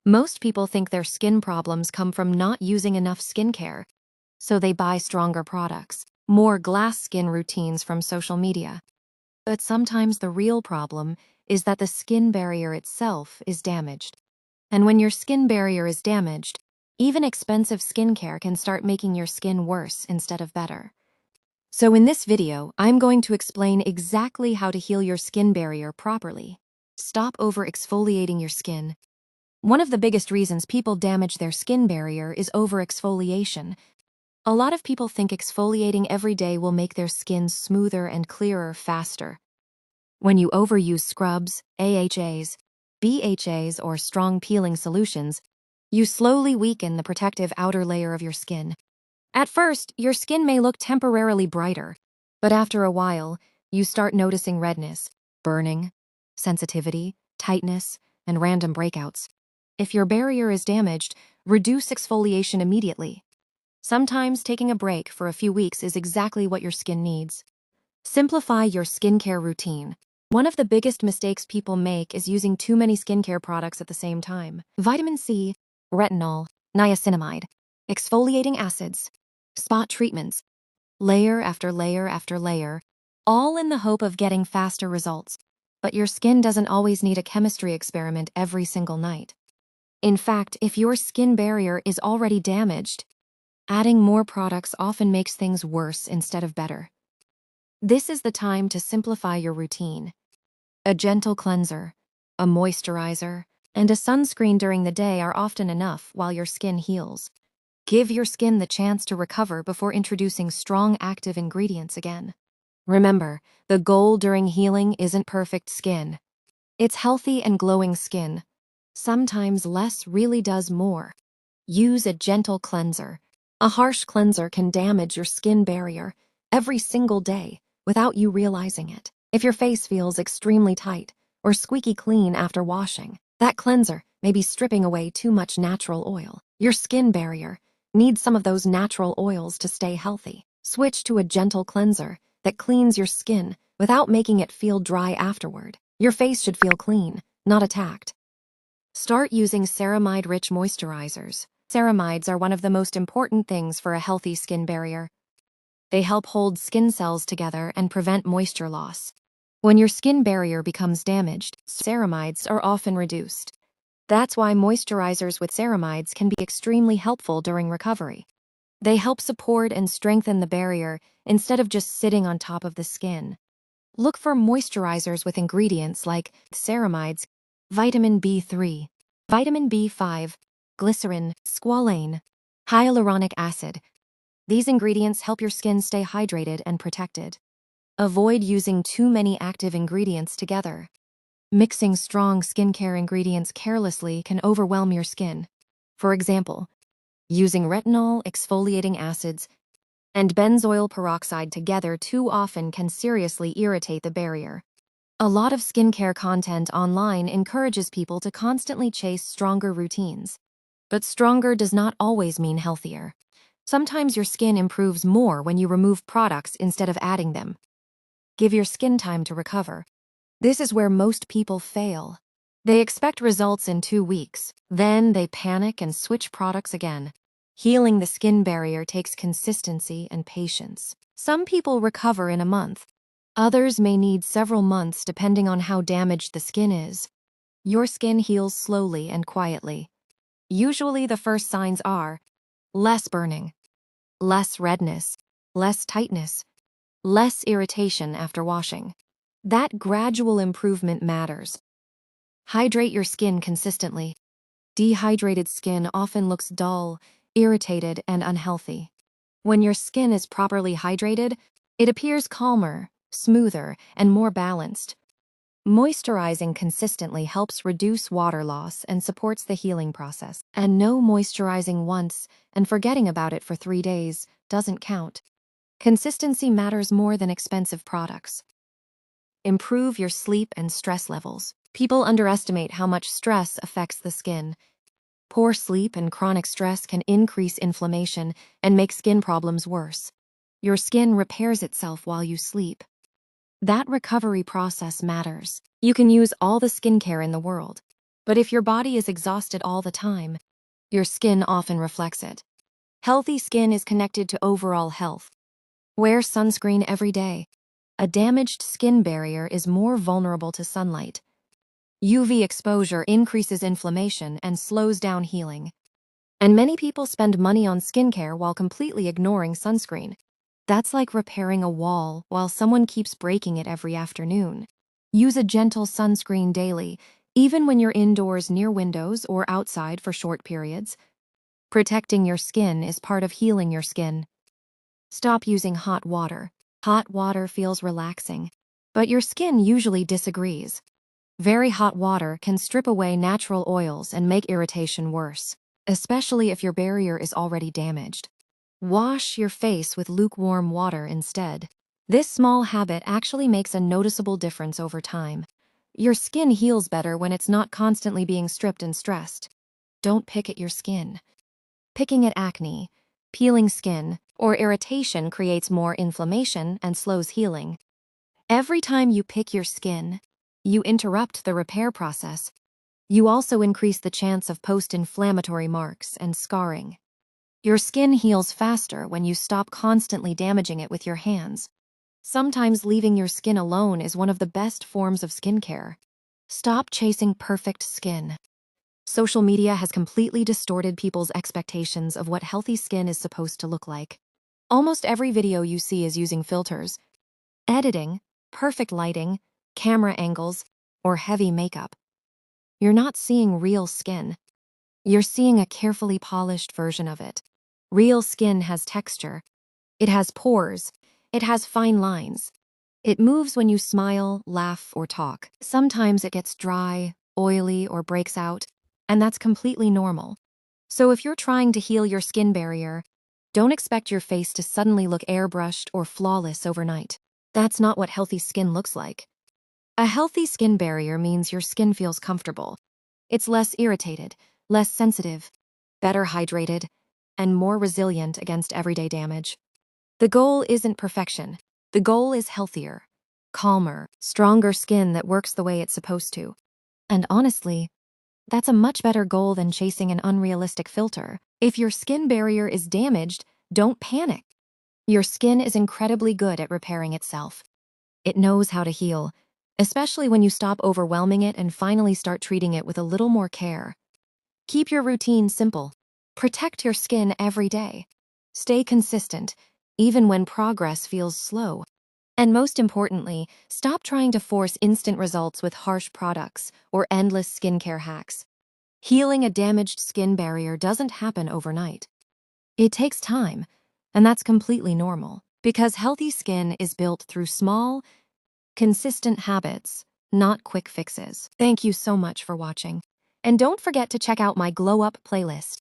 Most people think their skin problems come from not using enough skincare, so they buy stronger products, more glass skin routines from social media. But sometimes the real problem is that the skin barrier itself is damaged. And when your skin barrier is damaged, even expensive skincare can start making your skin worse instead of better. So in this video, I'm going to explain exactly how to heal your skin barrier properly. Stop over-exfoliating your skin. One of the biggest reasons people damage their skin barrier is over-exfoliation. A lot of people think exfoliating every day will make their skin smoother and clearer faster. When you overuse scrubs, AHAs, BHAs, or strong peeling solutions, you slowly weaken the protective outer layer of your skin. At first, your skin may look temporarily brighter, but after a while, you start noticing redness, burning, sensitivity, tightness, and random breakouts. If your barrier is damaged, reduce exfoliation immediately. Sometimes taking a break for a few weeks is exactly what your skin needs. Simplify your skincare routine. One of the biggest mistakes people make is using too many skincare products at the same time. Vitamin C, retinol, niacinamide, exfoliating acids, spot treatments, layer after layer after layer, all in the hope of getting faster results. But your skin doesn't always need a chemistry experiment every single night. In fact, if your skin barrier is already damaged, adding more products often makes things worse instead of better. This is the time to simplify your routine. A gentle cleanser, a moisturizer, and a sunscreen during the day are often enough while your skin heals. Give your skin the chance to recover before introducing strong active ingredients again. Remember, the goal during healing isn't perfect skin. It's healthy and glowing skin. Sometimes less really does more. Use a gentle cleanser. A harsh cleanser can damage your skin barrier every single day without you realizing it. If your face feels extremely tight or squeaky clean after washing, that cleanser may be stripping away too much natural oil. Your skin barrier needs some of those natural oils to stay healthy. Switch to a gentle cleanser that cleans your skin without making it feel dry afterward. Your face should feel clean, not attacked. Start using ceramide-rich moisturizers. Ceramides are one of the most important things for a healthy skin barrier. They help hold skin cells together and prevent moisture loss. When your skin barrier becomes damaged, ceramides are often reduced. That's why moisturizers with ceramides can be extremely helpful during recovery. They help support and strengthen the barrier instead of just sitting on top of the skin. Look for moisturizers with ingredients like ceramides, vitamin B3, vitamin B5, glycerin, squalane, hyaluronic acid. These ingredients help your skin stay hydrated and protected. Avoid using too many active ingredients together. Mixing strong skincare ingredients carelessly can overwhelm your skin. For example, using retinol, exfoliating acids, and benzoyl peroxide together too often can seriously irritate the barrier. A lot of skincare content online encourages people to constantly chase stronger routines. But stronger does not always mean healthier. Sometimes your skin improves more when you remove products instead of adding them. Give your skin time to recover. This is where most people fail. They expect results in 2 weeks, then they panic and switch products again. Healing the skin barrier takes consistency and patience. Some people recover in a month. Others may need several months depending on how damaged the skin is. Your skin heals slowly and quietly. Usually the first signs are less burning, less redness, less tightness, less irritation after washing. That gradual improvement matters. Hydrate your skin consistently. Dehydrated skin often looks dull, irritated, and unhealthy. When your skin is properly hydrated, it appears calmer, smoother, and more balanced. Moisturizing consistently helps reduce water loss and supports the healing process. And no moisturizing once and forgetting about it for 3 days doesn't count. Consistency matters more than expensive products. Improve your sleep and stress levels. People underestimate how much stress affects the skin. Poor sleep and chronic stress can increase inflammation and make skin problems worse. Your skin repairs itself while you sleep. That recovery process matters. You can use all the skincare in the world, But if your body is exhausted all the time, your skin often reflects it. Healthy skin is connected to overall health. Wear sunscreen every day. A damaged skin barrier is more vulnerable to sunlight. UV exposure increases inflammation and slows down healing. And many people spend money on skincare while completely ignoring sunscreen. That's like repairing a wall while someone keeps breaking it every afternoon. Use a gentle sunscreen daily, even when you're indoors near windows or outside for short periods. Protecting your skin is part of healing your skin. Stop using hot water. Hot water feels relaxing, but your skin usually disagrees. Very hot water can strip away natural oils and make irritation worse, especially if your barrier is already damaged. Wash your face with lukewarm water instead. This small habit actually makes a noticeable difference over time. Your skin heals better when it's not constantly being stripped and stressed. Don't pick at your skin. Picking at acne, peeling skin, or irritation creates more inflammation and slows healing. Every time you pick your skin, you interrupt the repair process. You also increase the chance of post-inflammatory marks and scarring. Your skin heals faster when you stop constantly damaging it with your hands. Sometimes leaving your skin alone is one of the best forms of skincare. Stop chasing perfect skin. Social media has completely distorted people's expectations of what healthy skin is supposed to look like. Almost every video you see is using filters, editing, perfect lighting, camera angles, or heavy makeup. You're not seeing real skin. You're seeing a carefully polished version of it. Real skin has texture. It has pores. It has fine lines. It moves when you smile, laugh, or talk. Sometimes it gets dry, oily, or breaks out, and that's completely normal. So if you're trying to heal your skin barrier, don't expect your face to suddenly look airbrushed or flawless overnight. That's not what healthy skin looks like. A healthy skin barrier means your skin feels comfortable. It's less irritated, less sensitive, better hydrated, and more resilient against everyday damage. The goal isn't perfection. The goal is healthier, calmer, stronger skin that works the way it's supposed to. And honestly, that's a much better goal than chasing an unrealistic filter. If your skin barrier is damaged, don't panic. Your skin is incredibly good at repairing itself. It knows how to heal, especially when you stop overwhelming it and finally start treating it with a little more care. Keep your routine simple. Protect your skin every day. Stay consistent, even when progress feels slow. And most importantly, stop trying to force instant results with harsh products or endless skincare hacks. Healing a damaged skin barrier doesn't happen overnight. It takes time, and that's completely normal, because healthy skin is built through small, consistent habits, not quick fixes. Thank you so much for watching. And don't forget to check out my Glow Up playlist.